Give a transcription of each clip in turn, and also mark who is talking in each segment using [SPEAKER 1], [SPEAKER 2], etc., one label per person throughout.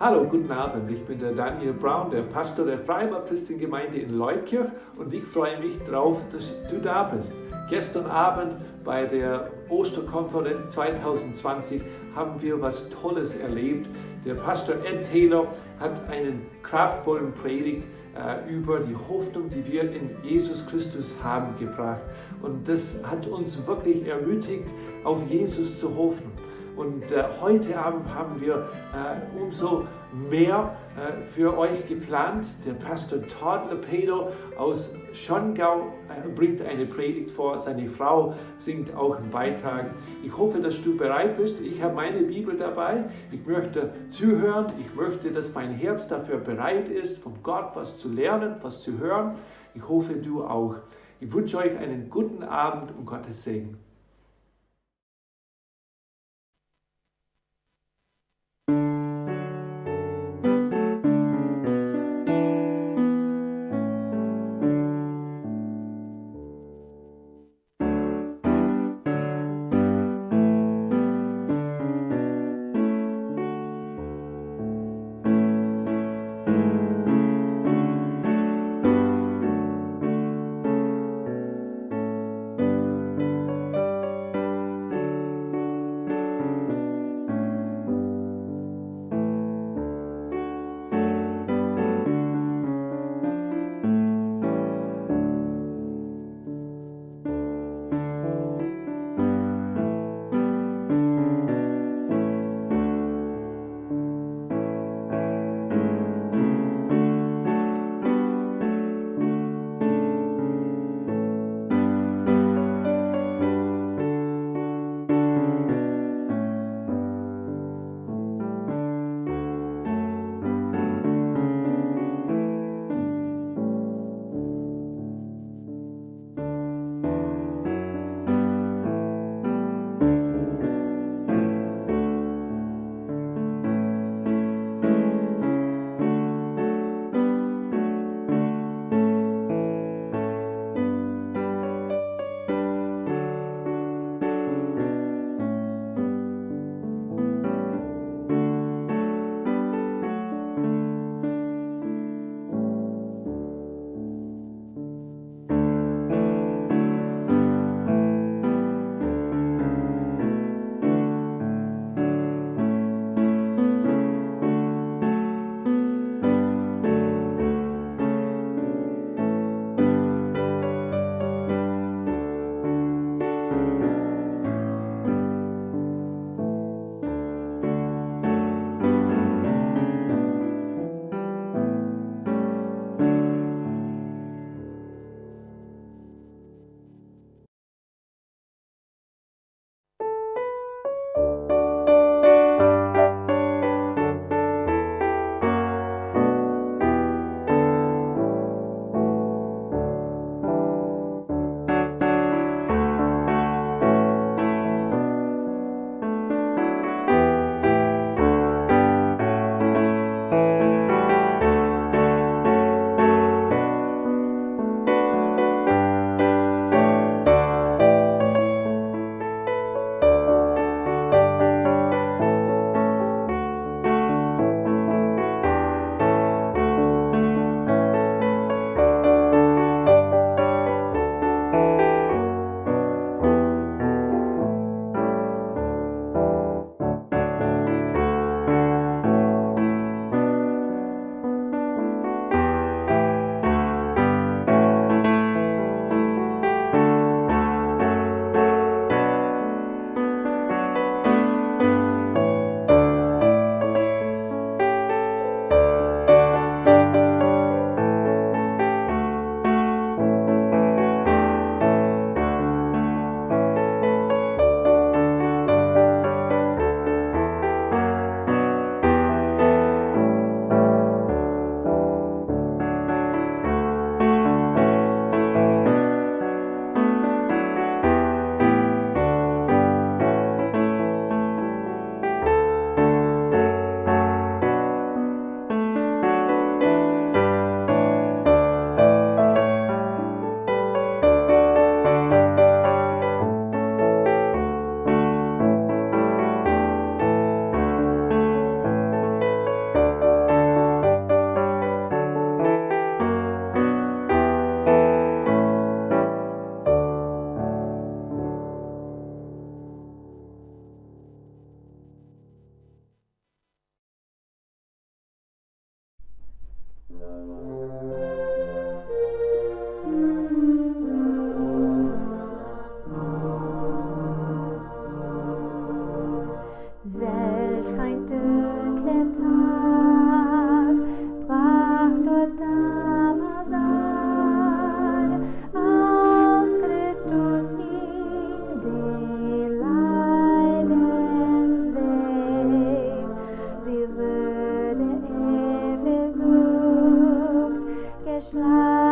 [SPEAKER 1] Hallo, guten Abend. Ich bin der Daniel Brown, der Pastor der Freie Baptistengemeinde in Leutkirch und ich freue mich darauf, dass du da bist. Gestern Abend bei der Osterkonferenz 2020 haben wir was Tolles erlebt. Der Pastor Ed Taylor hat einen kraftvollen Predigt über die Hoffnung, die wir in Jesus Christus haben, gebracht. Und das hat uns wirklich ermutigt, auf Jesus zu hoffen. Und heute Abend haben wir umso mehr für euch geplant. Der Pastor Todd Lapato aus Schongau bringt eine Predigt vor. Seine Frau singt auch einen Beitrag. Ich hoffe, dass du bereit bist. Ich habe meine Bibel dabei. Ich möchte zuhören. Ich möchte, dass mein Herz dafür bereit ist, von Gott was zu lernen, was zu hören. Ich hoffe, du auch. Ich wünsche euch einen guten Abend und Gottes Segen.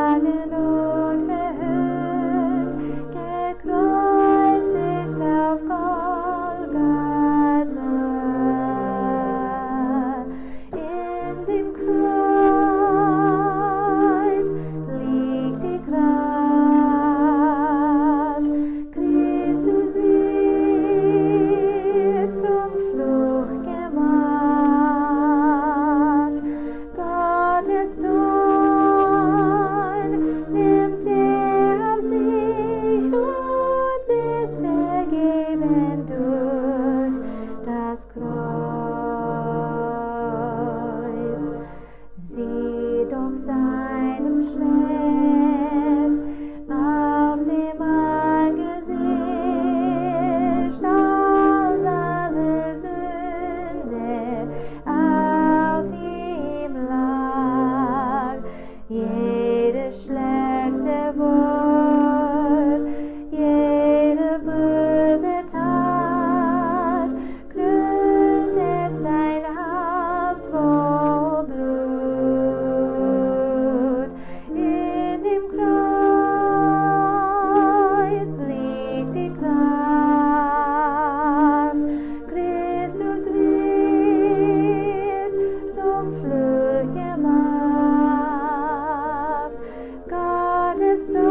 [SPEAKER 2] geschlagen und verhöhnt, gekreuzigt auf Golgatha. In dem Kreuz liegt die Kraft, Christus wird zum Fluch gemacht. Gottes Sohn nimmt er auf sich und ist vergeben durch das Kreuz. Sieh doch seinem Schmerz auf dem Angesicht, aus alle Sünde auf ihm lag. Jedes schlechte Wort, jede böse Tat gründet sein Haupt voll Blut. In dem Kreuz liegt die Kraft, Christus wird zum Fluch gemacht. Gottes Sohn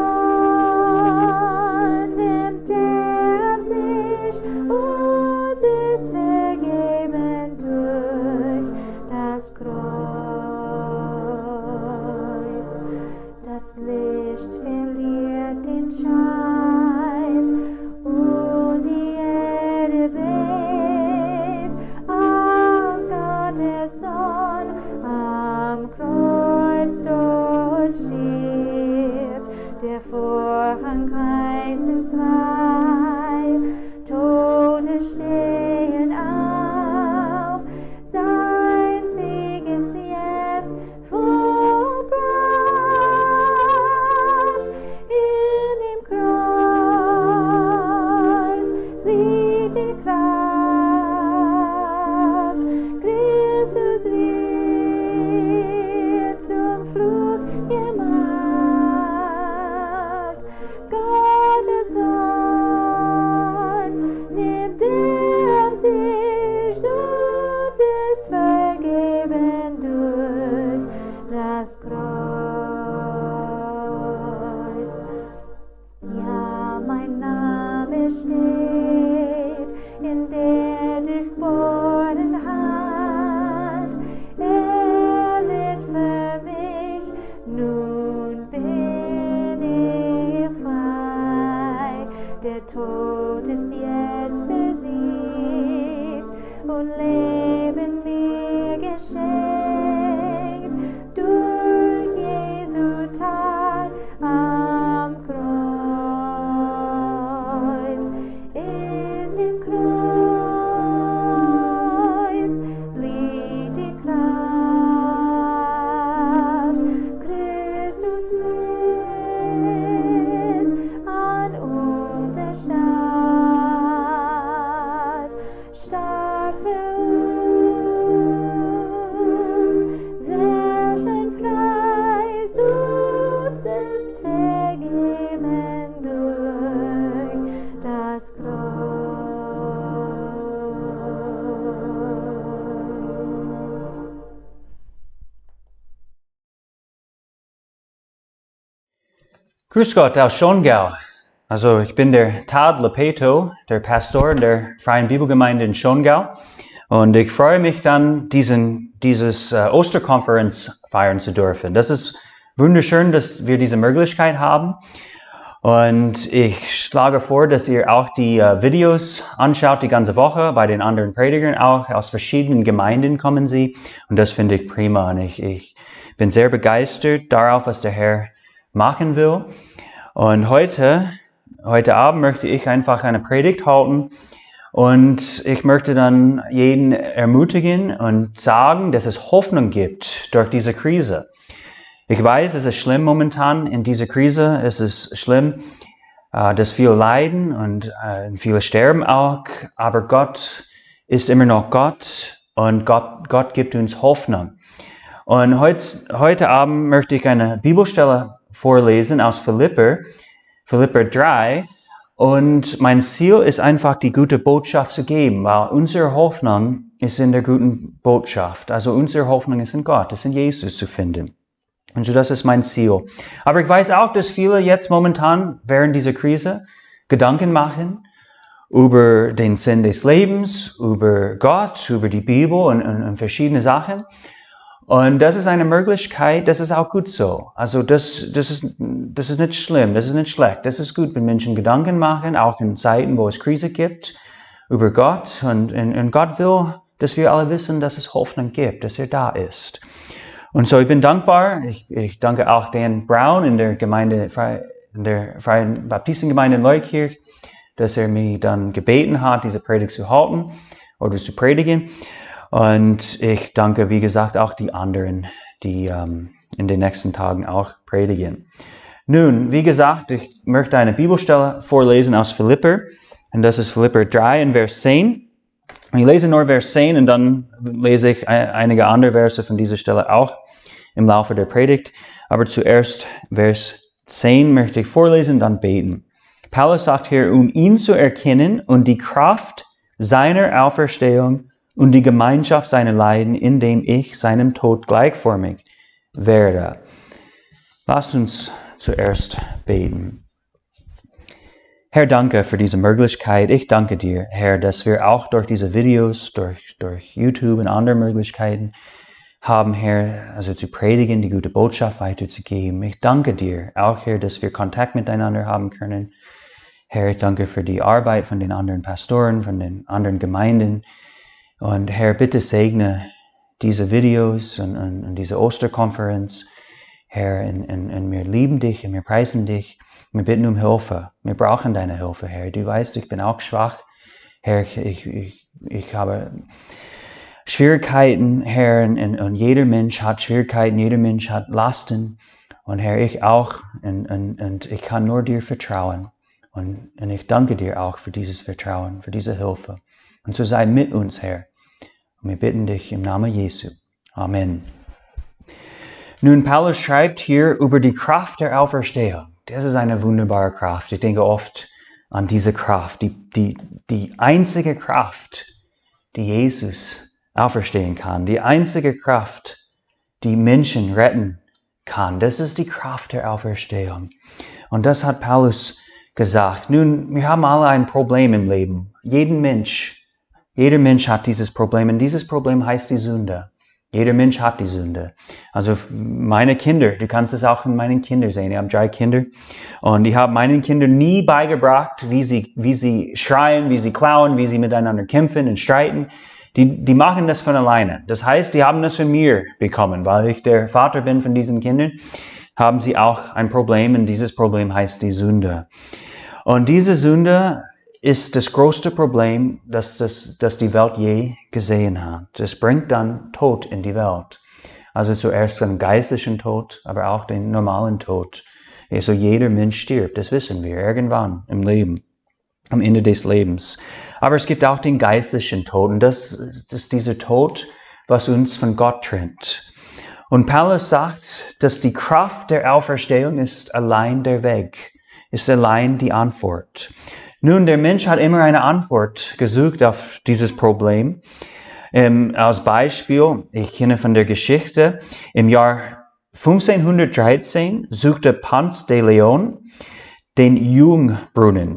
[SPEAKER 2] nimmt er auf sich und ist vergeben durch das Kreuz. Das Licht verliert den Schein und die Erde bebt, als Gottes Sohn am Kreuz dort stirbt. Der Vorhang reißt in zwei, Tote stehen auf, sein Sieg ist jetzt vollbracht. In dem Kreuz liegt die Kraft, Christus wird zum Fluch gemacht. Gottes Sohn nimmt er auf sich und ist vergeben durch das Kreuz. Ja, mein Name steht in der durchbohrten Hand. Er litt für mich, nun bin ich frei. Der Tod ist jetzt besiegt und Leben mir geschenkt durch Jesu Tat am Kreuz. In dem Kreuz liegt die Kraft, Christus litt an unserer Stadt, starb für uns, welchen Preis uns ist vergeben durch das Kreuz.
[SPEAKER 3] Grüß Gott aus Schongau. Also ich bin der Todd Lapato, der Pastor der Freien Bibelgemeinde in Schongau. Und ich freue mich dann, dieses Osterkonferenz feiern zu dürfen. Das ist wunderschön, dass wir diese Möglichkeit haben. Und ich schlage vor, dass ihr auch die Videos anschaut die ganze Woche. Bei den anderen Predigern auch. Aus verschiedenen Gemeinden kommen sie. Und das finde ich prima. Und ich bin sehr begeistert darauf, was der Herr machen will. Und heute Abend möchte ich einfach eine Predigt halten. Und ich möchte dann jeden ermutigen und sagen, dass es Hoffnung gibt durch diese Krise. Ich weiß, es ist schlimm momentan in dieser Krise. Es ist schlimm, dass viele leiden und viele sterben auch. Aber Gott ist immer noch Gott und Gott gibt uns Hoffnung. Und heute Abend möchte ich eine Bibelstelle vorlesen aus Philipper 3. Und mein Ziel ist einfach, die gute Botschaft zu geben, weil unsere Hoffnung ist in der guten Botschaft. Also unsere Hoffnung ist in Gott, ist in Jesus zu finden. Und so das ist mein Ziel. Aber ich weiß auch, dass viele jetzt momentan während dieser Krise Gedanken machen über den Sinn des Lebens, über Gott, über die Bibel und verschiedene Sachen. Und das ist eine Möglichkeit, das ist auch gut so. Also das ist nicht schlimm, das ist nicht schlecht. Das ist gut, wenn Menschen Gedanken machen, auch in Zeiten, wo es Krise gibt, über Gott. Und Gott will, dass wir alle wissen, dass es Hoffnung gibt, dass da ist. Und so ich bin dankbar. Ich danke auch Dan Brown in der Gemeinde, in der Freien Baptistengemeinde in Leutkirch, dass mich dann gebeten hat, diese Predigt zu halten oder zu predigen. Und ich danke, wie gesagt, auch die anderen, die in den nächsten Tagen auch predigen. Nun, wie gesagt, ich möchte eine Bibelstelle vorlesen aus Philipper. Und das ist Philipper 3 in Vers 10. Ich lese nur Vers 10 und dann lese ich einige andere Verse von dieser Stelle auch im Laufe der Predigt. Aber zuerst Vers 10 möchte ich vorlesen, dann beten. Paulus sagt hier, um ihn zu erkennen und die Kraft seiner Auferstehung und die Gemeinschaft seiner Leiden, indem ich seinem Tod gleichförmig werde. Lasst uns zuerst beten. Herr, danke für diese Möglichkeit. Ich danke dir, Herr, dass wir auch durch diese Videos, durch YouTube und andere Möglichkeiten haben, Herr, also zu predigen, die gute Botschaft weiterzugeben. Ich danke dir auch, Herr, dass wir Kontakt miteinander haben können. Herr, ich danke für die Arbeit von den anderen Pastoren, von den anderen Gemeinden. Und Herr, bitte segne diese Videos und diese Osterkonferenz. Herr, und wir lieben dich und wir preisen dich. Wir bitten um Hilfe. Wir brauchen deine Hilfe, Herr. Du weißt, ich bin auch schwach. Herr, ich habe Schwierigkeiten, Herr, und jeder Mensch hat Schwierigkeiten, jeder Mensch hat Lasten. Und Herr, ich auch. Und ich kann nur dir vertrauen. Und ich danke dir auch für dieses Vertrauen, für diese Hilfe. Und so sei mit uns, Herr. Und wir bitten dich im Namen Jesu. Amen. Nun, Paulus schreibt hier über die Kraft der Auferstehung. Das ist eine wunderbare Kraft. Ich denke oft an diese Kraft, die einzige Kraft, die Jesus auferstehen kann. Die einzige Kraft, die Menschen retten kann. Das ist die Kraft der Auferstehung. Und das hat Paulus gesagt. Nun, wir haben alle ein Problem im Leben. Jeder Mensch hat dieses Problem. Und dieses Problem heißt die Sünde. Jeder Mensch hat die Sünde. Also meine Kinder, du kannst es auch in meinen Kindern sehen. Ich habe 3 Kinder. Und ich habe meinen Kindern nie beigebracht, wie sie schreien, wie sie klauen, wie sie miteinander kämpfen und streiten. Die machen das von alleine. Das heißt, die haben das von mir bekommen. Weil ich der Vater bin von diesen Kindern, haben sie auch ein Problem. Und dieses Problem heißt die Sünde. Und diese Sünde ist das größte Problem, das die Welt je gesehen hat. Es bringt dann Tod in die Welt. Also zuerst den geistlichen Tod, aber auch den normalen Tod. Also jeder Mensch stirbt, das wissen wir, irgendwann im Leben, am Ende des Lebens. Aber es gibt auch den geistlichen Tod und das ist dieser Tod, was uns von Gott trennt. Und Paulus sagt, dass die Kraft der Auferstehung ist allein der Weg, ist allein die Antwort. Nun, der Mensch hat immer eine Antwort gesucht auf dieses Problem. Als Beispiel, ich kenne von der Geschichte, im Jahr 1513 suchte Ponce de Leon den Jungbrunnen.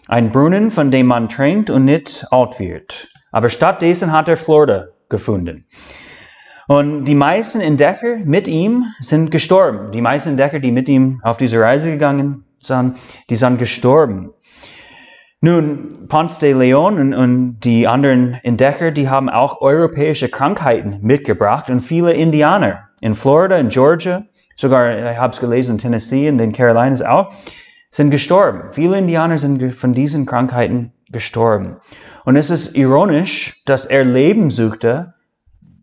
[SPEAKER 3] Ein Brunnen, von dem man trinkt und nicht alt wird. Aber stattdessen hat er Florida gefunden. Und die meisten Entdecker mit ihm sind gestorben. Die meisten Entdecker, die mit ihm auf diese Reise gegangen sind, die sind gestorben. Nun, Ponce de Leon und die anderen Entdecker, die haben auch europäische Krankheiten mitgebracht und viele Indianer in Florida, in Georgia, sogar, ich habe es gelesen, in Tennessee, in den Carolinas auch, sind gestorben. Viele Indianer sind von diesen Krankheiten gestorben. Und es ist ironisch, dass er Leben suchte,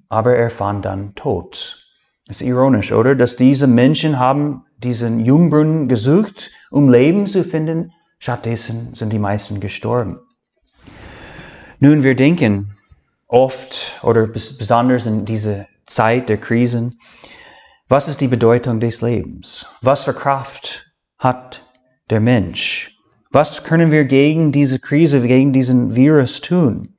[SPEAKER 3] aber er fand dann Tod. Es ist ironisch, oder? Dass diese Menschen haben diesen Jungbrunnen gesucht, um Leben zu finden. Stattdessen sind die meisten gestorben. Nun, wir denken oft, oder besonders in dieser Zeit der Krisen, Was ist die Bedeutung des Lebens? Was für Kraft hat der Mensch? Was können wir gegen diese Krise, gegen diesen Virus tun?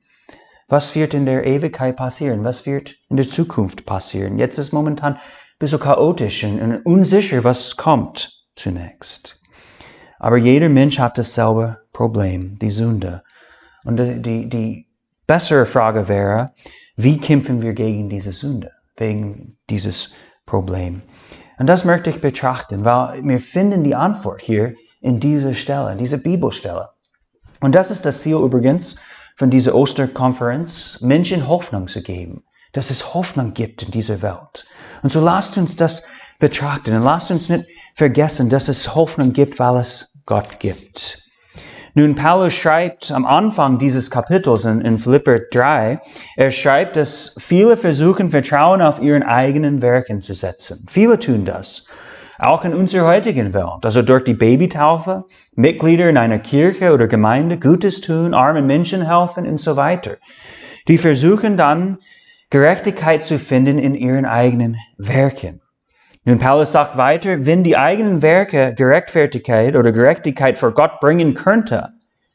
[SPEAKER 3] Was wird in der Ewigkeit passieren? Was wird in der Zukunft passieren? Jetzt ist momentan ein bisschen chaotisch und unsicher, was kommt zunächst. Aber jeder Mensch hat dasselbe Problem, die Sünde. Und die bessere Frage wäre, wie kämpfen wir gegen diese Sünde, wegen dieses Problem? Und das möchte ich betrachten, weil wir finden die Antwort hier in dieser Stelle, in dieser Bibelstelle. Und das ist das Ziel übrigens von dieser Osterkonferenz, Menschen Hoffnung zu geben, dass es Hoffnung gibt in dieser Welt. Und so lasst uns das betrachten und lasst uns nicht vergessen, dass es Hoffnung gibt, weil es Gott gibt. Nun, Paulus schreibt am Anfang dieses Kapitels in Philipper 3, er schreibt, dass viele versuchen, Vertrauen auf ihren eigenen Werken zu setzen. Viele tun das. Auch in unserer heutigen Welt, also durch die Babytaufe, Mitglieder in einer Kirche oder Gemeinde, Gutes tun, armen Menschen helfen und so weiter. Die versuchen dann, Gerechtigkeit zu finden in ihren eigenen Werken. Nun, Paulus sagt weiter, wenn die eigenen Werke Gerechtfertigkeit oder Gerechtigkeit vor Gott bringen könnte,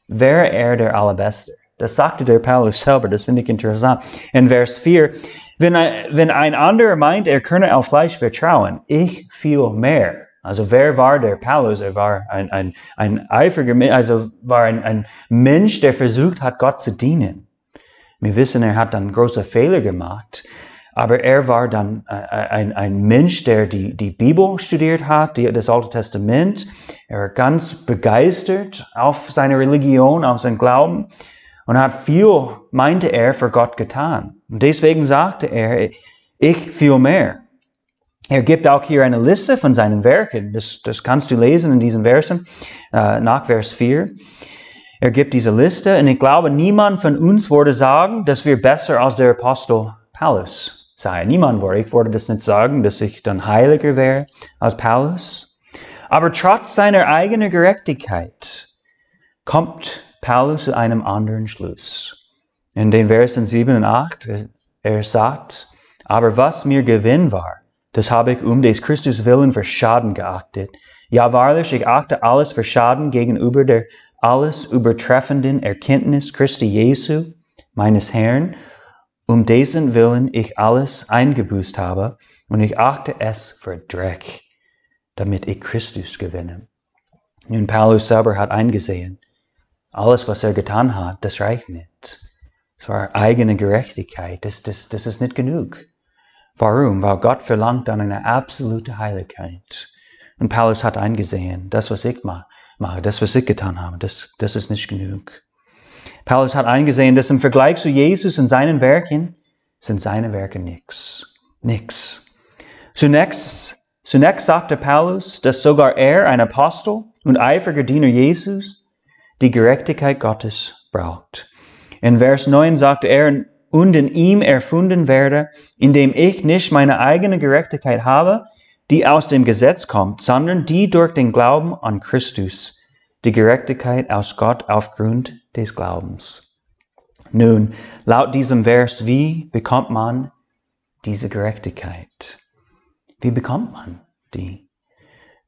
[SPEAKER 3] wäre er der Allerbeste. Das sagte der Paulus selber, das finde ich interessant. In Vers 4, wenn ein anderer meint, er könne auf Fleisch vertrauen, ich viel mehr. Also wer war der Paulus? Er war ein eifriger Mensch, also war ein Mensch, der versucht hat, Gott zu dienen. Wir wissen, er hat dann große Fehler gemacht, aber er war dann ein Mensch, der die Bibel studiert hat, das Alte Testament. Er war ganz begeistert auf seine Religion, auf sein Glauben. Und hat viel, meinte er, für Gott getan. Und deswegen sagte er, ich viel mehr. Er gibt auch hier eine Liste von seinen Werken. Das kannst du lesen in diesen Versen, nach Vers 4. Er gibt diese Liste und ich glaube, niemand von uns würde sagen, dass wir besser als der Apostel Paulus seien. Niemand würde. Ich würde das nicht sagen, dass ich dann heiliger wäre als Paulus. Aber trotz seiner eigenen Gerechtigkeit kommt Paulus zu einem anderen Schluss. In den Versen 7 und 8, er sagt, aber was mir Gewinn war, das habe ich des Christus willen für Schaden geachtet. Ja, wahrlich, ich achte alles für Schaden gegenüber der alles übertreffenden Erkenntnis Christi Jesu, meines Herrn, dessen Willen ich alles eingebüßt habe, und ich achte es für Dreck, damit ich Christus gewinne. Nun, Paulus selber hat eingesehen, alles, was er getan hat, das reicht nicht. Es war eigene Gerechtigkeit. Das ist nicht genug. Warum? Weil Gott verlangt dann eine absolute Heiligkeit. Und Paulus hat eingesehen, das, was ich mache, das, was ich getan habe, das ist nicht genug. Paulus hat eingesehen, dass im Vergleich zu Jesus und seinen Werken sind seine Werke nichts. Zunächst sagte Paulus, dass sogar er, ein Apostel und eifriger Diener Jesus, die Gerechtigkeit Gottes braucht. In Vers 9 sagte er, und in ihm erfunden werde, indem ich nicht meine eigene Gerechtigkeit habe, die aus dem Gesetz kommt, sondern die durch den Glauben an Christus, die Gerechtigkeit aus Gott aufgrund des Glaubens. Nun, laut diesem Vers, wie bekommt man diese Gerechtigkeit? Wie bekommt man die?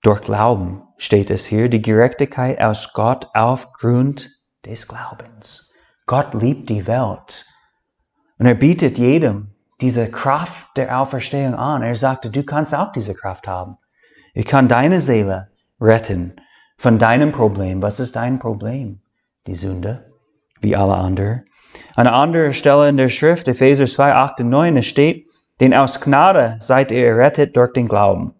[SPEAKER 3] Durch Glauben steht es hier, die Gerechtigkeit aus Gott aufgrund des Glaubens. Gott liebt die Welt. Und er bietet jedem diese Kraft der Auferstehung an. Er sagte, du kannst auch diese Kraft haben. Ich kann deine Seele retten von deinem Problem. Was ist dein Problem? Die Sünde, wie alle anderen. An einer anderen Stelle in der Schrift, Epheser 2, 8 und 9, es steht, denn aus Gnade seid ihr errettet durch den Glauben.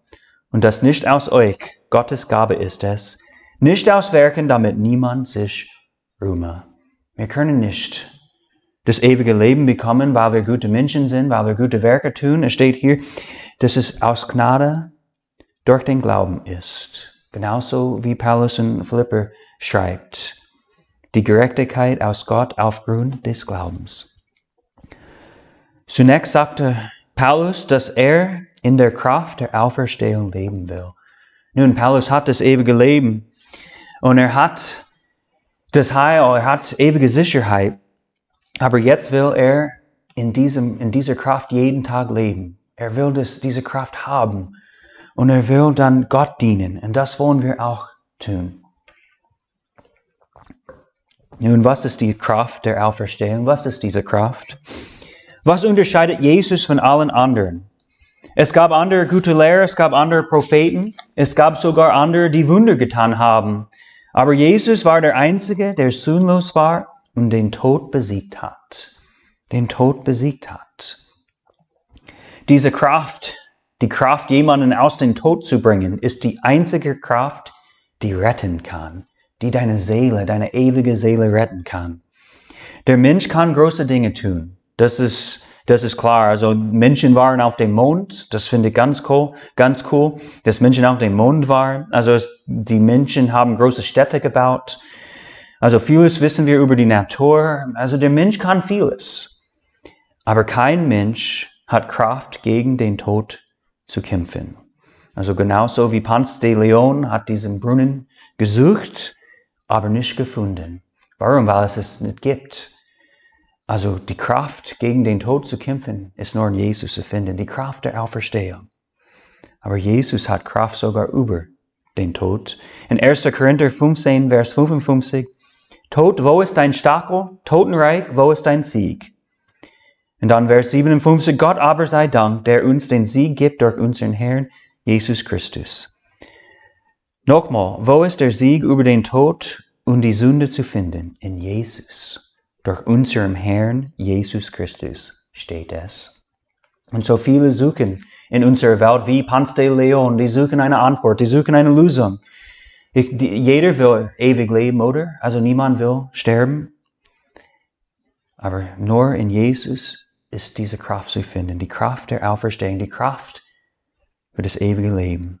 [SPEAKER 3] Und das nicht aus euch, Gottes Gabe ist es, nicht aus Werken, damit niemand sich rühme. Wir können nicht das ewige Leben bekommen, weil wir gute Menschen sind, weil wir gute Werke tun. Es steht hier, dass es aus Gnade durch den Glauben ist. Genauso wie Paulus in Philipper schreibt. Die Gerechtigkeit aus Gott aufgrund des Glaubens. Zunächst sagte Paulus, dass er in der Kraft der Auferstehung leben will. Nun, Paulus hat das ewige Leben und er hat das Heil, er hat ewige Sicherheit. Aber jetzt will er in dieser Kraft jeden Tag leben. Er will diese Kraft haben Und will dann Gott dienen. Und das wollen wir auch tun. Nun, was ist die Kraft der Auferstehung? Was ist diese Kraft? Was unterscheidet Jesus von allen anderen? Es gab andere gute Lehrer, es gab andere Propheten, es gab sogar andere, die Wunder getan haben. Aber Jesus war der Einzige, der sündlos war und den Tod besiegt hat. Den Tod besiegt hat. Diese Kraft, die Kraft, jemanden aus dem Tod zu bringen, ist die einzige Kraft, die retten kann, die deine Seele, deine ewige Seele retten kann. Der Mensch kann große Dinge tun. Das ist klar. Also Menschen waren auf dem Mond. Das finde ich ganz cool, dass Menschen auf dem Mond waren. Also die Menschen haben große Städte gebaut. Also vieles wissen wir über die Natur. Also der Mensch kann vieles. Aber kein Mensch hat Kraft, gegen den Tod zu kämpfen. Also genauso wie Ponce de Leon hat diesen Brunnen gesucht, aber nicht gefunden. Warum? Weil es es nicht gibt. Also die Kraft, gegen den Tod zu kämpfen, ist nur in Jesus zu finden. Die Kraft der Auferstehung. Aber Jesus hat Kraft sogar über den Tod. In 1. Korinther 15, Vers 55. Tod, wo ist dein Stachel? Totenreich, wo ist dein Sieg? Und dann Vers 57. Gott aber sei Dank, der uns den Sieg gibt durch unseren Herrn Jesus Christus. Nochmal, wo ist der Sieg über den Tod und die Sünde zu finden? In Jesus. Durch unserem Herrn Jesus Christus steht es. Und so viele suchen in unserer Welt wie Ponce de Leon, die suchen eine Antwort, die suchen eine Lösung. Jeder will ewig leben, oder? Also niemand will sterben. Aber nur in Jesus ist diese Kraft zu finden, die Kraft der Auferstehung, die Kraft für das ewige Leben.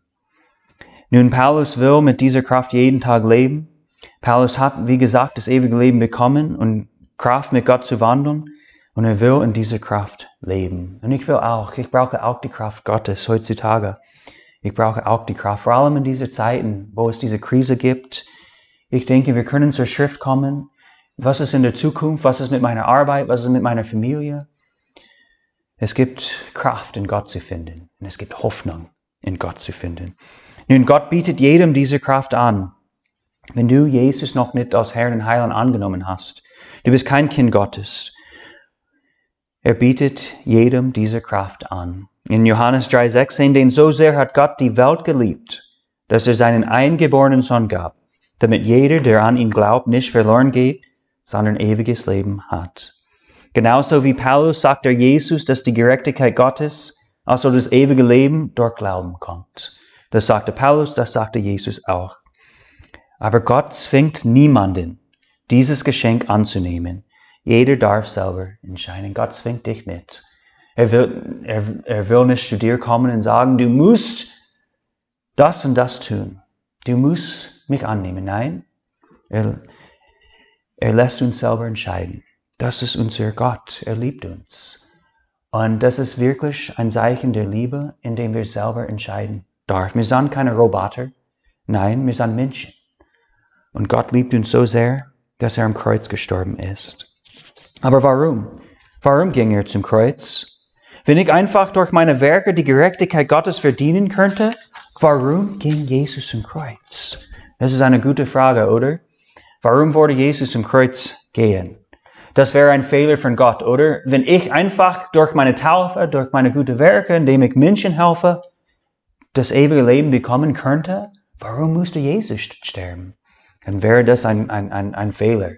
[SPEAKER 3] Nun, Paulus will mit dieser Kraft jeden Tag leben. Paulus hat, wie gesagt, das ewige Leben bekommen und Kraft mit Gott zu wandeln. Und er will in dieser Kraft leben. Und ich brauche auch die Kraft Gottes heutzutage. Ich brauche auch die Kraft, vor allem in diesen Zeiten, wo es diese Krise gibt. Ich denke, wir können zur Schrift kommen. Was ist in der Zukunft? Was ist mit meiner Arbeit? Was ist mit meiner Familie? Es gibt Kraft in Gott zu finden. Und es gibt Hoffnung in Gott zu finden. Nun, Gott bietet jedem diese Kraft an. Wenn du Jesus noch nicht als Herrn und Heiland angenommen hast, du bist kein Kind Gottes. Er bietet jedem diese Kraft an. In Johannes 3,16, denn so sehr hat Gott die Welt geliebt, dass er seinen eingeborenen Sohn gab, damit jeder, der an ihn glaubt, nicht verloren geht, sondern ewiges Leben hat. Genauso wie Paulus sagt er Jesus, dass die Gerechtigkeit Gottes, also das ewige Leben, durch Glauben kommt. Das sagte Paulus, das sagte Jesus auch. Aber Gott zwingt niemanden, dieses Geschenk anzunehmen. Jeder darf selber entscheiden. Gott zwingt dich nicht. Er will nicht zu dir kommen und sagen, du musst das und das tun. Du musst mich annehmen. Nein, er lässt uns selber entscheiden. Das ist unser Gott. Er liebt uns. Und das ist wirklich ein Zeichen der Liebe, in dem wir selber entscheiden dürfen. Wir sind keine Roboter. Nein, wir sind Menschen. Und Gott liebt uns so sehr, dass er am Kreuz gestorben ist. Aber warum? Warum ging er zum Kreuz? Wenn ich einfach durch meine Werke die Gerechtigkeit Gottes verdienen könnte, warum ging Jesus zum Kreuz? Das ist eine gute Frage, oder? Warum wollte Jesus zum Kreuz gehen? Das wäre ein Fehler von Gott, oder? Wenn ich einfach durch meine Taufe, durch meine guten Werke, indem ich Menschen helfe, das ewige Leben bekommen könnte, warum musste Jesus sterben? Dann wäre das ein Fehler,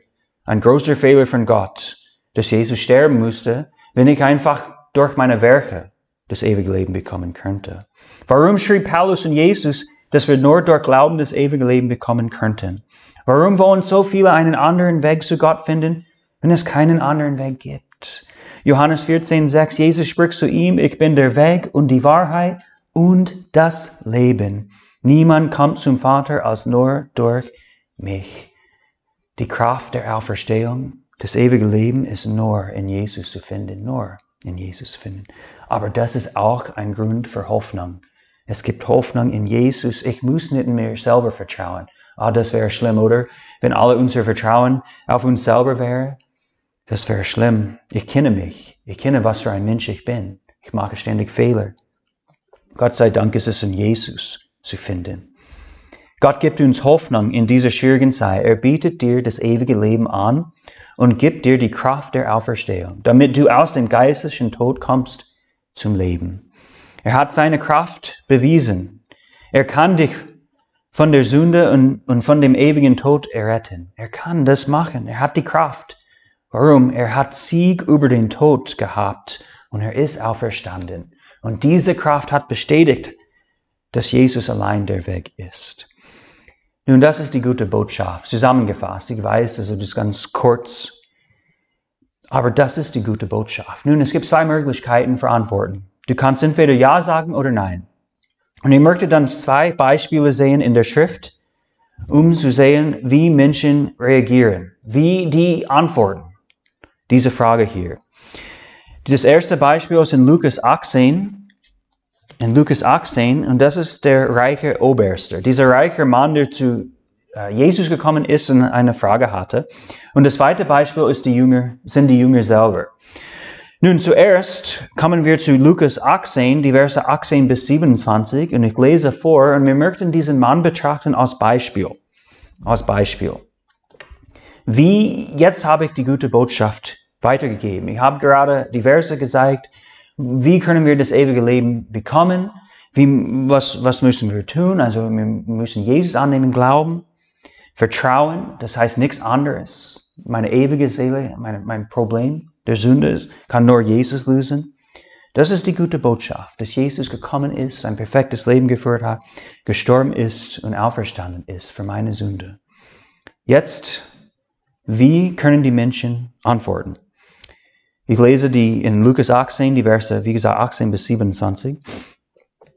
[SPEAKER 3] ein großer Fehler von Gott, dass Jesus sterben musste, wenn ich einfach durch meine Werke das ewige Leben bekommen könnte. Warum schrieb Paulus und Jesus, dass wir nur durch Glauben das ewige Leben bekommen könnten? Warum wollen so viele einen anderen Weg zu Gott finden, wenn es keinen anderen Weg gibt? Johannes 14,6, Jesus spricht zu ihm, ich bin der Weg und die Wahrheit und das Leben. Niemand kommt zum Vater als nur durch mich. Die Kraft der Auferstehung, das ewige Leben ist nur in Jesus zu finden, nur in Jesus zu finden. Aber das ist auch ein Grund für Hoffnung. Es gibt Hoffnung in Jesus. Ich muss nicht mehr selber vertrauen. Das wäre schlimm, oder? Wenn alle unser Vertrauen auf uns selber wäre, das wäre schlimm. Ich kenne mich. Ich kenne, was für ein Mensch ich bin. Ich mache ständig Fehler. Gott sei Dank ist es in Jesus zu finden. Gott gibt uns Hoffnung in dieser schwierigen Zeit. Er bietet dir das ewige Leben an und gibt dir die Kraft der Auferstehung, damit du aus dem geistlichen Tod kommst zum Leben. Er hat seine Kraft bewiesen. Er kann dich von der Sünde und von dem ewigen Tod erretten. Er kann das machen. Er hat die Kraft. Warum? Er hat Sieg über den Tod gehabt und er ist auferstanden. Und diese Kraft hat bestätigt, dass Jesus allein der Weg ist. Nun, das ist die gute Botschaft. Zusammengefasst, ich weiß, das ist ganz kurz, aber das ist die gute Botschaft. Nun, es gibt zwei Möglichkeiten für Antworten. Du kannst entweder Ja sagen oder Nein. Und ich möchte dann zwei Beispiele sehen in der Schrift, um zu sehen, wie Menschen reagieren, wie die antworten. Diese Frage hier. Das erste Beispiel ist in Lukas 18. In Lukas 18, und das ist der reiche Oberste. Dieser reiche Mann, der zu Jesus gekommen ist und eine Frage hatte. Und das zweite Beispiel ist sind die Jünger selber. Nun, zuerst kommen wir zu Lukas 18, die Verse 18 bis 27, und ich lese vor, und wir möchten diesen Mann betrachten als Beispiel. Als Beispiel. Jetzt habe ich die gute Botschaft weitergegeben. Ich habe gerade die Verse gezeigt. Wie können wir das ewige Leben bekommen? Was müssen wir tun? Also wir müssen Jesus annehmen, glauben, vertrauen. Das heißt nichts anderes. Meine ewige Seele, mein Problem der Sünde kann nur Jesus lösen. Das ist die gute Botschaft, dass Jesus gekommen ist, ein perfektes Leben geführt hat, gestorben ist und auferstanden ist für meine Sünde. Jetzt, wie können die Menschen antworten? Ich lese in Lukas 18, die Verse, wie gesagt, 18 bis 27.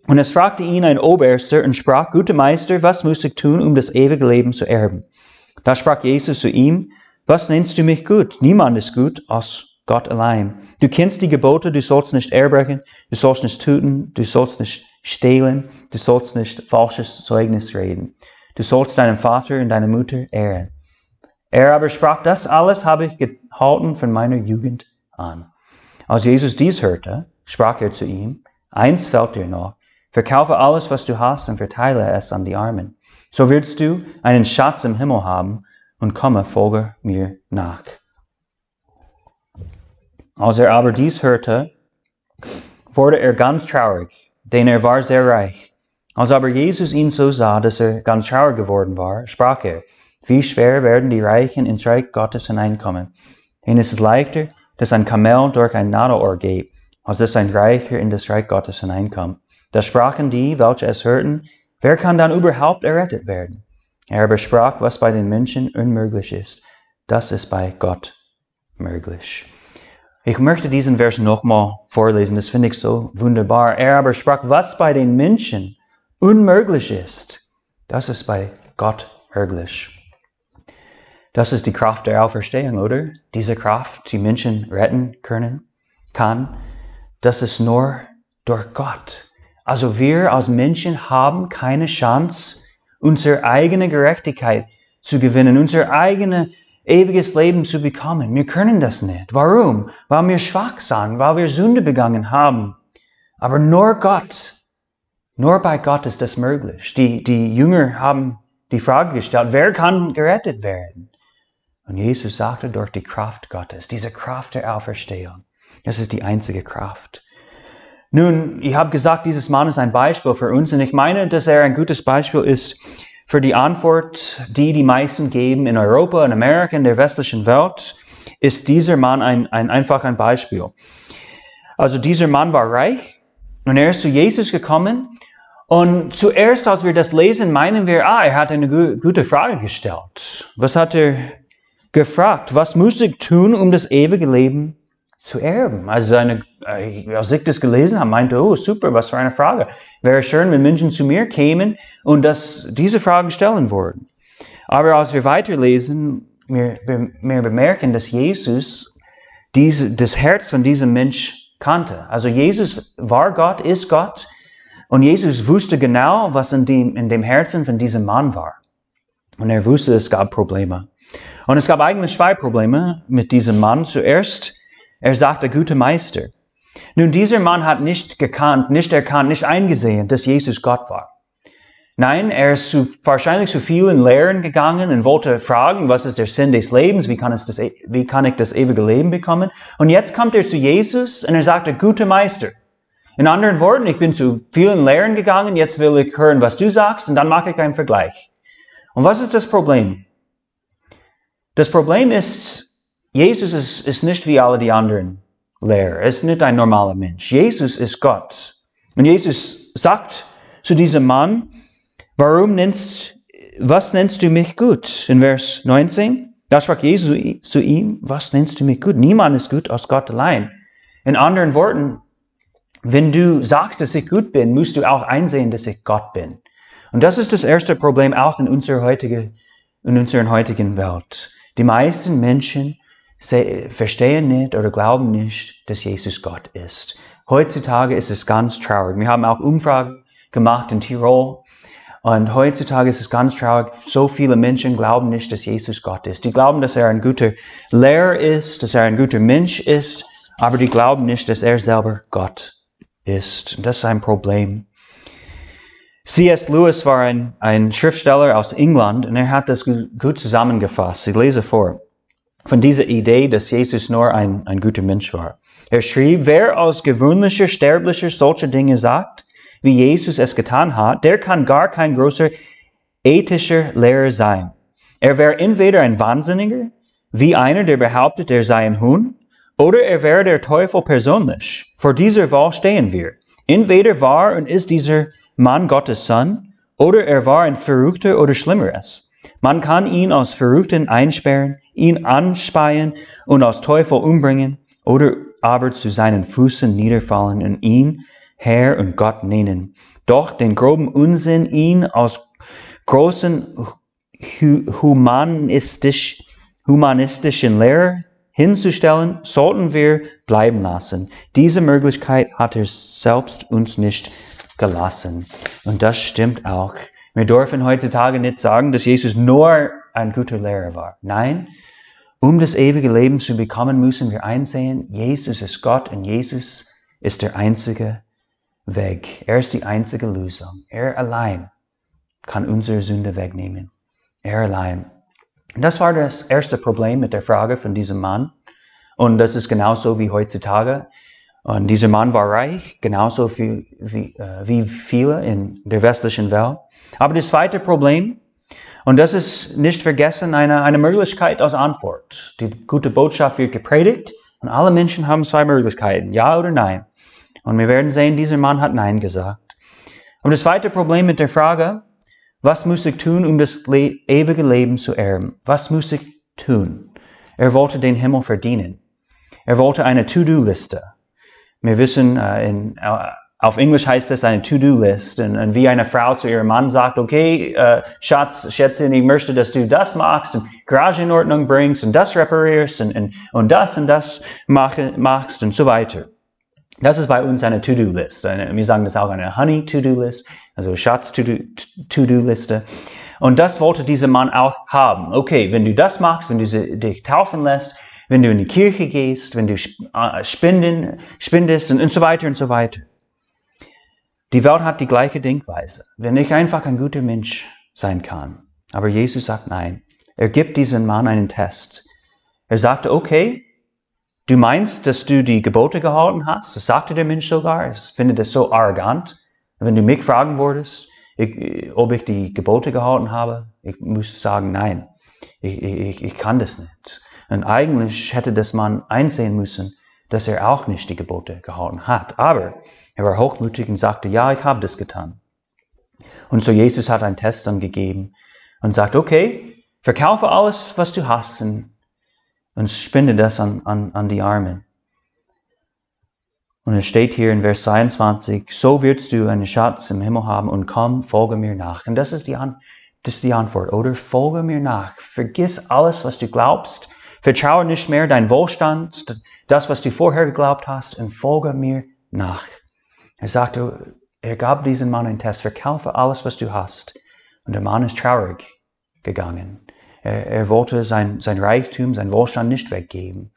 [SPEAKER 3] Und es fragte ihn ein Oberster und sprach, guter Meister, was muss ich tun, um das ewige Leben zu erben? Da sprach Jesus zu ihm, was nennst du mich gut? Niemand ist gut, als Gott allein. Du kennst die Gebote, du sollst nicht erbrechen, du sollst nicht töten, du sollst nicht stehlen, du sollst nicht falsches Zeugnis reden. Du sollst deinen Vater und deine Mutter ehren. Er aber sprach, das alles habe ich gehalten von meiner Jugend an. Als Jesus dies hörte, sprach er zu ihm, eins fehlt dir noch, verkaufe alles, was du hast und verteile es an die Armen. So wirst du einen Schatz im Himmel haben und komme, folge mir nach. Als er aber dies hörte, wurde er ganz traurig, denn er war sehr reich. Als aber Jesus ihn so sah, dass er ganz traurig geworden war, sprach er, wie schwer werden die Reichen ins Reich Gottes hineinkommen. Denn es ist leichter, dass ein Kamel durch ein Nadelohr geht, als dass ein Reicher in das Reich Gottes hineinkommt. Da sprachen die, welche es hörten, wer kann dann überhaupt errettet werden? Er aber sprach, was bei den Menschen unmöglich ist, das ist bei Gott möglich. Ich möchte diesen Vers nochmal vorlesen, das finde ich so wunderbar. Er aber sprach, was bei den Menschen unmöglich ist, das ist bei Gott möglich. Das ist die Kraft der Auferstehung, oder? Diese Kraft, die Menschen retten kann, das ist nur durch Gott. Also wir als Menschen haben keine Chance, unsere eigene Gerechtigkeit zu gewinnen, unser eigenes ewiges Leben zu bekommen. Wir können das nicht. Warum? Weil wir schwach sind, weil wir Sünde begangen haben. Aber nur bei Gott ist das möglich. Die Jünger haben die Frage gestellt, wer kann gerettet werden? Und Jesus sagte, durch die Kraft Gottes, diese Kraft der Auferstehung. Das ist die einzige Kraft. Nun, ich habe gesagt, dieses Mann ist ein Beispiel für uns und ich meine, dass er ein gutes Beispiel ist für die Antwort, die meisten geben in Europa, in Amerika, in der westlichen Welt, ist dieser Mann einfach ein Beispiel. Also dieser Mann war reich und er ist zu Jesus gekommen und zuerst, als wir das lesen, meinen wir, er hat eine gute Frage gestellt. Was hat er gefragt? Was muss ich tun, um das ewige Leben zu erben? Also als ich das gelesen habe, meinte, oh super, was für eine Frage. Wäre schön, wenn Menschen zu mir kämen und diese Fragen stellen würden. Aber als wir weiterlesen, wir bemerken, dass Jesus das Herz von diesem Mensch kannte. Also Jesus war Gott, ist Gott und Jesus wusste genau, was in dem Herzen von diesem Mann war. Und er wusste, es gab Probleme. Und es gab eigentlich zwei Probleme mit diesem Mann. Zuerst, er sagte, guter Meister. Nun, dieser Mann hat nicht gekannt, nicht erkannt, nicht eingesehen, dass Jesus Gott war. Nein, er ist wahrscheinlich zu vielen Lehren gegangen und wollte fragen, was ist der Sinn des Lebens, wie kann ich das ewige Leben bekommen? Und jetzt kommt er zu Jesus und er sagte, guter Meister. In anderen Worten, ich bin zu vielen Lehren gegangen, jetzt will ich hören, was du sagst und dann mache ich einen Vergleich. Und was ist das Problem? Das Problem ist, Jesus ist nicht wie alle die anderen Lehrer. Er ist nicht ein normaler Mensch. Jesus ist Gott. Und Jesus sagt zu diesem Mann, was nennst du mich gut? In Vers 19, da sprach Jesus zu ihm, was nennst du mich gut? Niemand ist gut aus Gott allein. In anderen Worten, wenn du sagst, dass ich gut bin, musst du auch einsehen, dass ich Gott bin. Und das ist das erste Problem auch in unserer heutigen Welt. Die meisten Menschen verstehen nicht oder glauben nicht, dass Jesus Gott ist. Heutzutage ist es ganz traurig. Wir haben auch Umfragen gemacht in Tirol. Und heutzutage ist es ganz traurig, so viele Menschen glauben nicht, dass Jesus Gott ist. Die glauben, dass er ein guter Lehrer ist, dass er ein guter Mensch ist, aber die glauben nicht, dass er selber Gott ist. Und das ist ein Problem. C.S. Lewis war ein Schriftsteller aus England und er hat das gut zusammengefasst. Ich lese vor. Von dieser Idee, dass Jesus nur ein guter Mensch war. Er schrieb, wer aus gewöhnlicher, sterblicher solche Dinge sagt, wie Jesus es getan hat, der kann gar kein großer ethischer Lehrer sein. Er wäre entweder ein Wahnsinniger, wie einer, der behauptet, er sei ein Huhn, oder er wäre der Teufel persönlich. Vor dieser Wahl stehen wir. Entweder war und ist dieser Mann Gottes Sohn, oder er war ein Verrückter oder Schlimmeres. Man kann ihn als Verrückten einsperren, ihn anspeien und als Teufel umbringen, oder aber zu seinen Füßen niederfallen und ihn Herr und Gott nennen. Doch den groben Unsinn, ihn als großen humanistischen Lehrer hinzustellen, sollten wir bleiben lassen. Diese Möglichkeit hat er selbst uns nicht gelassen. Und das stimmt auch. Wir dürfen heutzutage nicht sagen, dass Jesus nur ein guter Lehrer war. Nein, um das ewige Leben zu bekommen, müssen wir einsehen, Jesus ist Gott und Jesus ist der einzige Weg. Er ist die einzige Lösung. Er allein kann unsere Sünde wegnehmen. Er allein. Das war das erste Problem mit der Frage von diesem Mann. Und das ist genauso wie heutzutage. Und dieser Mann war reich, genauso wie viele in der westlichen Welt. Aber das zweite Problem, und das ist nicht vergessen, eine Möglichkeit als Antwort. Die gute Botschaft wird gepredigt und alle Menschen haben zwei Möglichkeiten, ja oder nein. Und wir werden sehen, dieser Mann hat Nein gesagt. Und das zweite Problem mit der Frage, was muss ich tun, um das ewige Leben zu erben? Was muss ich tun? Er wollte den Himmel verdienen. Er wollte eine To-Do-Liste. Wir wissen, auf Englisch heißt das eine To-Do-List. Und wie eine Frau zu ihrem Mann sagt, okay, Schätzchen, ich möchte, dass du das machst und Garage in Ordnung bringst und das reparierst und das machst und so weiter. Das ist bei uns eine To-Do-List. Wir sagen das auch eine Honey-To-Do-List, also Schatz-To-Do-Liste. Und das wollte dieser Mann auch haben. Okay, wenn du das machst, wenn du dich taufen lässt, wenn du in die Kirche gehst, wenn du spendest und so weiter und so weiter. Die Welt hat die gleiche Denkweise. Wenn ich einfach ein guter Mensch sein kann. Aber Jesus sagt nein. Er gibt diesem Mann einen Test. Er sagte, okay, du meinst, dass du die Gebote gehalten hast? Das sagte der Mensch sogar. Ich finde das so arrogant. Wenn du mich fragen würdest, ob ich die Gebote gehalten habe, ich muss sagen, nein. Ich kann das nicht. Und eigentlich hätte das Mann einsehen müssen, dass er auch nicht die Gebote gehalten hat. Aber er war hochmütig und sagte, ja, ich habe das getan. Und so Jesus hat einen Test dann gegeben und sagt, okay, verkaufe alles, was du hast und spende das an die Armen. Und es steht hier in Vers 22, so wirst du einen Schatz im Himmel haben und komm, folge mir nach. Und das ist die Antwort, oder? Folge mir nach. Vergiss alles, was du glaubst. Vertraue nicht mehr dein Wohlstand, das, was du vorher geglaubt hast, und folge mir nach. Er sagte, er gab diesem Mann einen Test, verkaufe alles, was du hast. Und der Mann ist traurig gegangen. Er wollte sein Reichtum, sein Wohlstand nicht weggeben.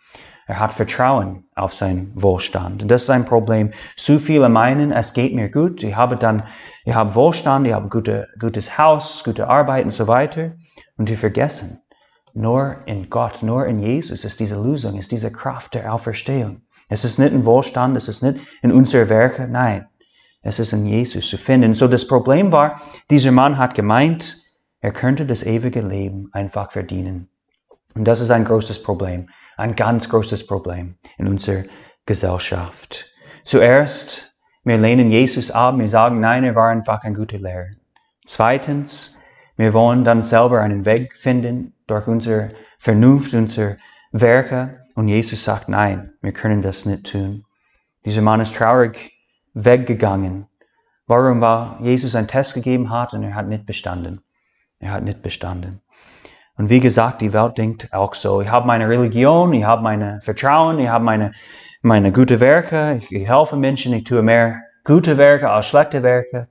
[SPEAKER 3] Er hat Vertrauen auf seinen Wohlstand. Und das ist ein Problem. Zu viele meinen, es geht mir gut. Ich habe Wohlstand, ich habe gutes Haus, gute Arbeit und so weiter. Und die vergessen, nur in Gott, nur in Jesus ist diese Lösung, ist diese Kraft der Auferstehung. Es ist nicht in Wohlstand, es ist nicht in unseren Werken, nein. Es ist in Jesus zu finden. So das Problem war, dieser Mann hat gemeint, er könnte das ewige Leben einfach verdienen. Und das ist ein großes Problem, ein ganz großes Problem in unserer Gesellschaft. Zuerst, wir lehnen Jesus ab, wir sagen, nein, er war einfach ein guter Lehrer. Zweitens, wir wollen dann selber einen Weg finden durch unsere Vernunft, unsere Werke. Und Jesus sagt, nein, wir können das nicht tun. Dieser Mann ist traurig weggegangen. Warum? Weil Jesus einen Test gegeben hat und er hat nicht bestanden. Er hat nicht bestanden. Und wie gesagt, die Welt denkt auch so. Ich habe meine Religion, ich habe meine Vertrauen, ich habe meine gute Werke, ich helfe Menschen, ich tue mehr gute Werke als schlechte Werke.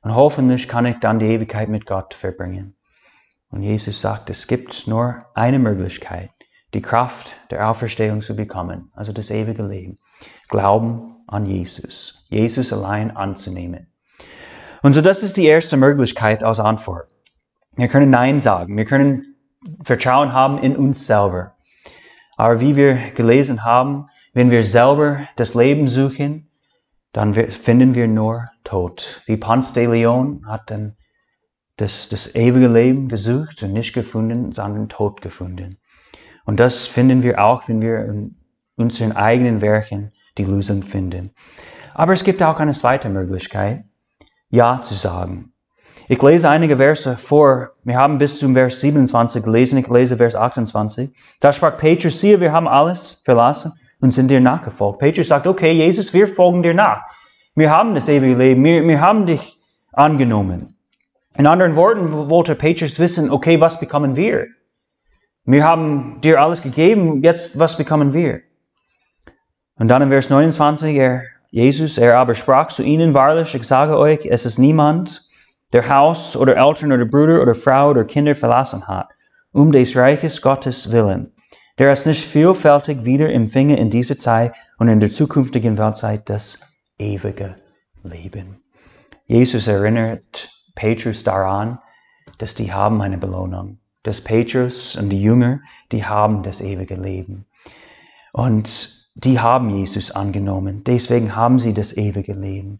[SPEAKER 3] Und hoffentlich kann ich dann die Ewigkeit mit Gott verbringen. Und Jesus sagt, es gibt nur eine Möglichkeit, die Kraft der Auferstehung zu bekommen, also das ewige Leben. Glauben an Jesus. Jesus allein anzunehmen. Und so das ist die erste Möglichkeit als Antwort. Wir können Nein sagen. Wir können Vertrauen haben in uns selber. Aber wie wir gelesen haben, wenn wir selber das Leben suchen, dann finden wir nur Tod. Wie Ponce de Leon hat dann das ewige Leben gesucht und nicht gefunden, sondern Tod gefunden. Und das finden wir auch, wenn wir in unseren eigenen Werken die Lösung finden. Aber es gibt auch eine zweite Möglichkeit, Ja zu sagen. Ich lese einige Verse vor. Wir haben bis zum Vers 27 gelesen. Ich lese Vers 28. Da sprach Petrus, siehe, wir haben alles verlassen und sind dir nachgefolgt. Petrus sagt, okay, Jesus, wir folgen dir nach. Wir haben das ewige Leben. Wir haben dich angenommen. In anderen Worten wollte Petrus wissen, okay, was bekommen wir? Wir haben dir alles gegeben, jetzt was bekommen wir? Und dann in Vers 29, Jesus aber sprach zu ihnen, wahrlich, ich sage euch, es ist niemand, der Haus oder Eltern oder Bruder oder Frau oder Kinder verlassen hat, des Reiches Gottes willen, der es nicht vielfältig wieder empfinge in dieser Zeit und in der zukünftigen Weltzeit das ewige Leben. Jesus erinnert Petrus daran, dass die haben eine Belohnung. Dass Petrus und die Jünger, die haben das ewige Leben. Und die haben Jesus angenommen. Deswegen haben sie das ewige Leben.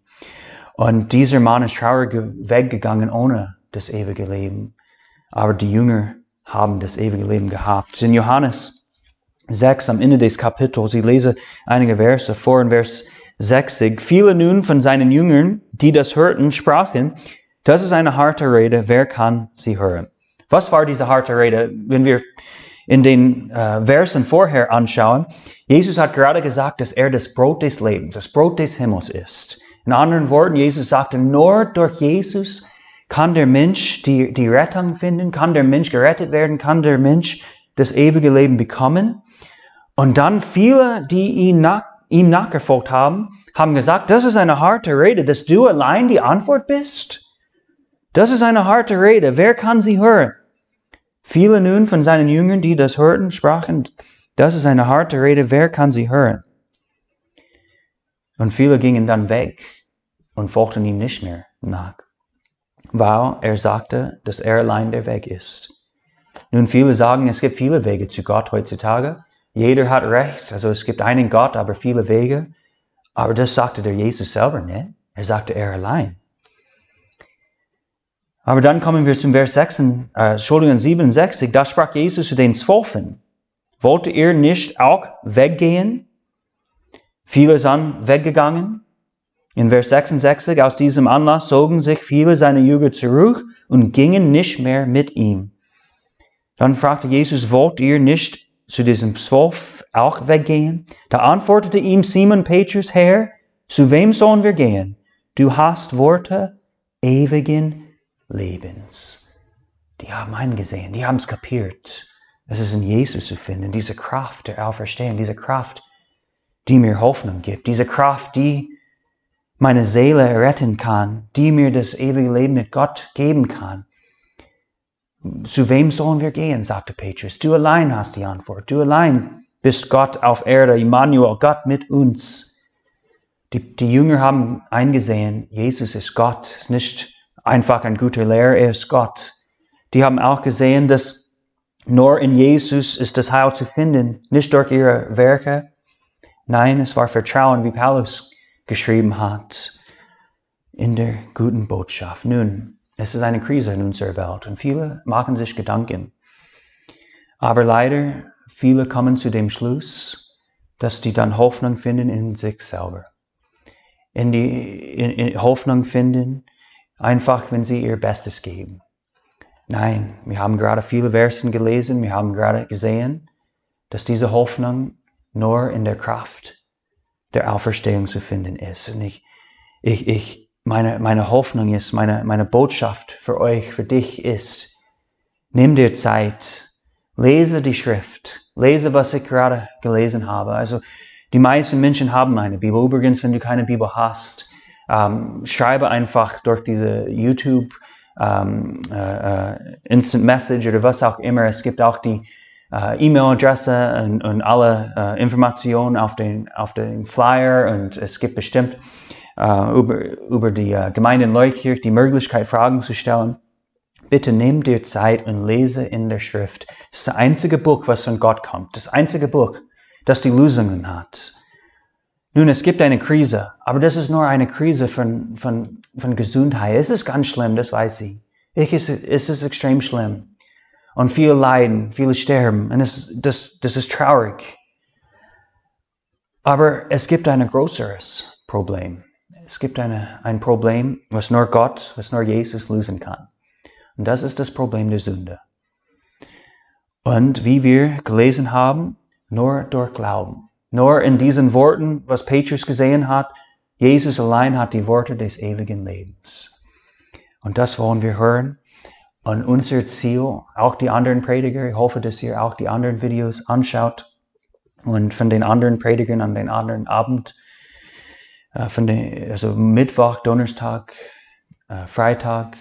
[SPEAKER 3] Und dieser Mann ist traurig weggegangen ohne das ewige Leben. Aber die Jünger haben das ewige Leben gehabt. In Johannes 6, am Ende des Kapitels, ich lese einige Verse vor, in Vers 60. Viele nun von seinen Jüngern, die das hörten, sprachen, das ist eine harte Rede, wer kann sie hören? Was war diese harte Rede? Wenn wir in den Versen vorher anschauen, Jesus hat gerade gesagt, dass er das Brot des Lebens, das Brot des Himmels ist. In anderen Worten, Jesus sagte, nur durch Jesus kann der Mensch die Rettung finden, kann der Mensch gerettet werden, kann der Mensch das ewige Leben bekommen. Und dann viele, die ihm nachgefolgt haben, haben gesagt, das ist eine harte Rede, dass du allein die Antwort bist. Das ist eine harte Rede, wer kann sie hören? Viele nun von seinen Jüngern, die das hörten, sprachen, das ist eine harte Rede, wer kann sie hören? Und viele gingen dann weg und folgten ihm nicht mehr nach, weil er sagte, dass er allein der Weg ist. Nun, viele sagen, es gibt viele Wege zu Gott heutzutage. Jeder hat Recht, also es gibt einen Gott, aber viele Wege. Aber das sagte der Jesus selber nicht. Er sagte, er allein. Aber dann kommen wir zum Vers 67. Da sprach Jesus zu den 12. Wollt ihr nicht auch weggehen? Viele sind weggegangen. In Vers 66, aus diesem Anlass zogen sich viele seiner Jünger zurück und gingen nicht mehr mit ihm. Dann fragte Jesus, wollt ihr nicht zu diesen 12 auch weggehen? Da antwortete ihm Simon Petrus, Herr, zu wem sollen wir gehen? Du hast Worte ewigen Lebens. Die haben eingesehen, die haben es kapiert. Es ist in Jesus zu finden, diese Kraft der Auferstehung, diese Kraft, die mir Hoffnung gibt, diese Kraft, die meine Seele retten kann, die mir das ewige Leben mit Gott geben kann. Zu wem sollen wir gehen, sagte Petrus. Du allein hast die Antwort. Du allein bist Gott auf Erde, Immanuel, Gott mit uns. Die Jünger haben eingesehen, Jesus ist Gott, ist nicht einfach ein guter Lehrer, er ist Gott. Die haben auch gesehen, dass nur in Jesus ist das Heil zu finden, nicht durch ihre Werke. Nein, es war Vertrauen, wie Paulus geschrieben hat, in der guten Botschaft. Nun, es ist eine Krise in unserer Welt und viele machen sich Gedanken. Aber leider, viele kommen zu dem Schluss, dass die dann Hoffnung finden in sich selber. In Hoffnung finden, einfach wenn sie ihr Bestes geben. Nein, wir haben gerade viele Versen gelesen, wir haben gerade gesehen, dass diese Hoffnung nur in der Kraft der Auferstehung zu finden ist. Und meine Hoffnung ist, meine Botschaft für euch, für dich ist, nimm dir Zeit, lese die Schrift, lese, was ich gerade gelesen habe. Also die meisten Menschen haben eine Bibel. Übrigens, wenn du keine Bibel hast, schreibe einfach durch diese YouTube Instant Message oder was auch immer. Es gibt auch die E-Mail-Adresse und alle Informationen auf den Flyer und es gibt bestimmt über die Gemeinde in Liedtexte die Möglichkeit, Fragen zu stellen. Bitte nimm dir Zeit und lese in der Schrift. Das ist das einzige Buch, was von Gott kommt. Das einzige Buch, das die Lösungen hat. Nun, es gibt eine Krise, aber das ist nur eine Krise von Gesundheit. Es ist ganz schlimm, das weiß ich. Es ist extrem schlimm. Und viele leiden, viele sterben. Und das ist traurig. Aber es gibt ein größeres Problem. Es gibt ein Problem, was nur Gott, was nur Jesus lösen kann. Und das ist das Problem der Sünde. Und wie wir gelesen haben, nur durch Glauben. Nur in diesen Worten, was Petrus gesehen hat, Jesus allein hat die Worte des ewigen Lebens. Und das wollen wir hören. Und unser Ziel, auch die anderen Prediger, ich hoffe, dass ihr auch die anderen Videos anschaut und von den anderen Predigern an den anderen Abend, also Mittwoch, Donnerstag, Freitag.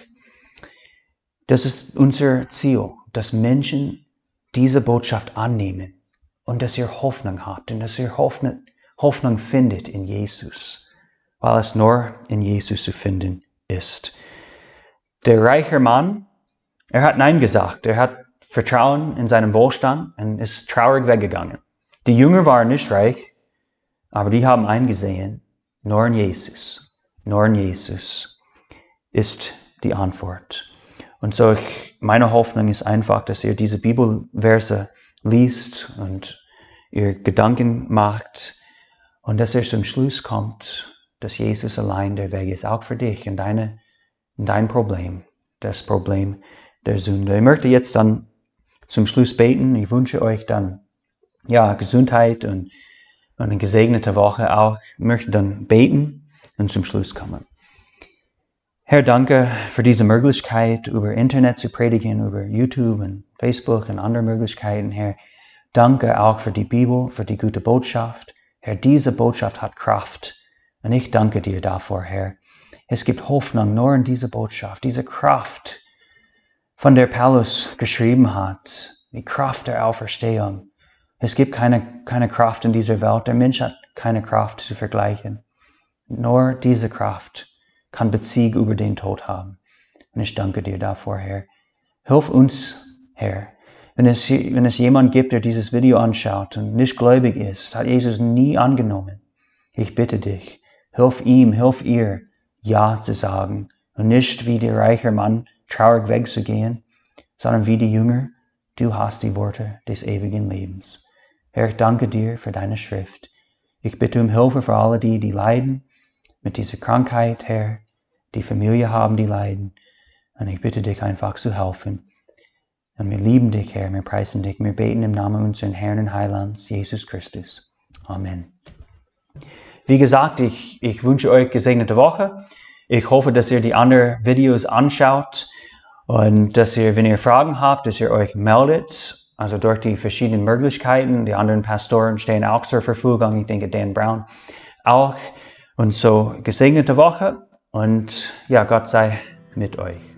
[SPEAKER 3] Das ist unser Ziel, dass Menschen diese Botschaft annehmen und dass ihr Hoffnung habt und dass ihr Hoffnung findet in Jesus, weil es nur in Jesus zu finden ist. Der reiche Mann, er hat Nein gesagt. Er hat Vertrauen in seinen Wohlstand und ist traurig weggegangen. Die Jünger waren nicht reich, aber die haben eingesehen, nur in Jesus ist die Antwort. Und so, meine Hoffnung ist einfach, dass ihr diese Bibelverse liest und ihr Gedanken macht und dass ihr zum Schluss kommt, dass Jesus allein der Weg ist, auch für dich und dein Problem, das Problem der Sünde. Ich möchte jetzt dann zum Schluss beten. Ich wünsche euch dann Gesundheit und eine gesegnete Woche auch. Ich möchte dann beten und zum Schluss kommen. Herr, danke für diese Möglichkeit, über Internet zu predigen, über YouTube und Facebook und andere Möglichkeiten. Herr, danke auch für die Bibel, für die gute Botschaft. Herr, diese Botschaft hat Kraft. Und ich danke dir dafür, Herr. Es gibt Hoffnung nur in dieser Botschaft, diese Kraft, von der Paulus geschrieben hat, die Kraft der Auferstehung. Es gibt keine Kraft in dieser Welt. Der Mensch hat keine Kraft zu vergleichen. Nur diese Kraft kann Bezug über den Tod haben. Und ich danke dir dafür, Herr. Hilf uns, Herr. Wenn es jemand gibt, der dieses Video anschaut und nicht gläubig ist, hat Jesus nie angenommen. Ich bitte dich, hilf ihm, hilf ihr, Ja zu sagen und nicht wie der reiche Mann traurig wegzugehen, sondern wie die Jünger, du hast die Worte des ewigen Lebens. Herr, ich danke dir für deine Schrift. Ich bitte um Hilfe für alle die leiden mit dieser Krankheit, Herr, die Familie haben, die leiden. Und ich bitte dich einfach zu helfen. Und wir lieben dich, Herr, wir preisen dich, wir beten im Namen unseres Herrn und Heilands, Jesus Christus. Amen. Wie gesagt, ich wünsche euch gesegnete Woche. Ich hoffe, dass ihr die anderen Videos anschaut und dass ihr, wenn ihr Fragen habt, dass ihr euch meldet. Also durch die verschiedenen Möglichkeiten. Die anderen Pastoren stehen auch zur Verfügung. Ich denke, Dan Brown auch. Und so gesegnete Woche und Gott sei mit euch.